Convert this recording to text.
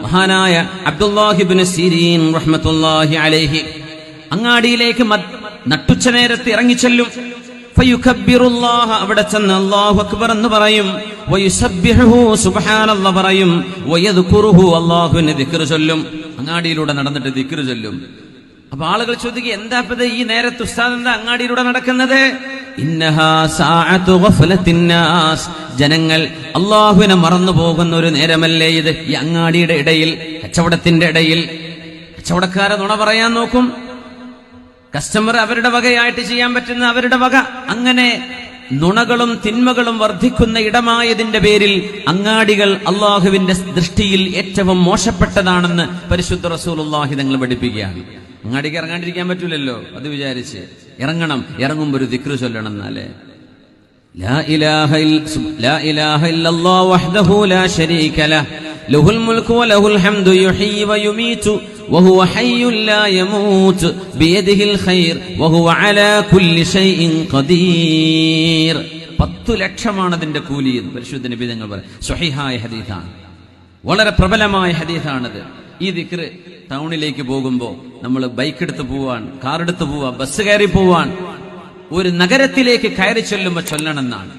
മഹാനായ അബ്ദുല്ലാഹി ഇബ്നു സിരീൻ റഹ്മത്തുള്ളാഹി അലൈഹി അങ്ങാടിയിലേക്ക് നട്ടുച്ച നേരത്ത് ഇറങ്ങിച്ചെല്ലും. ഫയുകബ്ബിറുല്ലാഹ, അവിടെ ചെന്ന് അല്ലാഹു അക്ബർ എന്ന് പറയും. വയുസബ്ബിഹുഹു, സുബ്ഹാനല്ലാഹ് പറയും. വയദ്കുറുഹു, അല്ലാഹുവിനെ ദിക്ർ ചൊല്ലും. അങ്ങാടിയിലൂടെ നടന്നിട്ട് ദിക്ർ ചൊല്ലും. അപ്പൊ ആളുകൾ ചോദിക്കുക, എന്താ ഇപ്പത് ഈ നേരത്ത് ഉസ്താദ് എന്താ അങ്ങാടിയിലൂടെ നടക്കുന്നത്? ഇന്നഹാ സഅതു ഗഫലത്തിന്നാസ്, ജനങ്ങൾ അല്ലാഹുവിനെ മറന്നു പോകുന്ന ഒരു നേരമല്ലേ ഇത്? ഈ അങ്ങാടിയുടെ ഇടയിൽ, കച്ചവടത്തിന്റെ ഇടയിൽ കച്ചവടക്കാരെ നുണ പറയാൻ നോക്കും. കസ്റ്റമർ അവരുടെ വകയായിട്ട് ചെയ്യാൻ പറ്റുന്ന അവരുടെ വക. അങ്ങനെ നുണകളും തിന്മകളും വർദ്ധിക്കുന്ന ഇടമായതിന്റെ പേരിൽ അങ്ങാടികൾ അള്ളാഹുവിന്റെ ദൃഷ്ടിയിൽ ഏറ്റവും മോശപ്പെട്ടതാണെന്ന് പരിശുദ്ധ റസൂലുള്ളാഹി തങ്ങൾ പഠിപ്പിക്കുകയാണ്. അങ്ങാടിക്ക് ഇറങ്ങാണ്ടിരിക്കാൻ പറ്റൂലല്ലോ, അത് വിചാരിച്ച് ഇറങ്ങണം. ഇറങ്ങുമ്പോൾ ഒരു ദിക്ർ ചൊല്ലണം. എന്നാലേ ലാ ഇലാഹ ഇല്ലല്ലാഹു വഹ്ദഹു ലാ ശരീക ലഹ് ലഹുൽ മുൽക്കു വലഹുൽ ഹംദു യുഹ്യി വയുമീതു വഹുവ ഹയ്യുൻ ലാ യമൂത് ബിയദിഹിൽ ഖൈർ വഹുവ അലാ കുല്ലി ഷൈഇൻ ഖദീർ. 10 ലക്ഷമാണ് അതിന്റെ കൂലി എന്ന് പരിശുദ്ധ നബി തങ്ങൾ പറയും. സ്വഹീഹായ ഹദീസാണ്, വളരെ പ്രബലമായ ഹദീസാണത്. ഈ ദിക്ർ ടൗണിലേക്ക് പോകുമ്പോൾ നമ്മൾ ബൈക്ക് എടുത്ത് പോവാൻ, കാർ എടുത്ത് പോവാൻ, ബസ് കയറി പോവാൻ, ഒരു നഗരത്തിലേക്ക് കയറി ചൊല്ലുമ്പോൾ ചൊല്ലണമെന്നാണ്.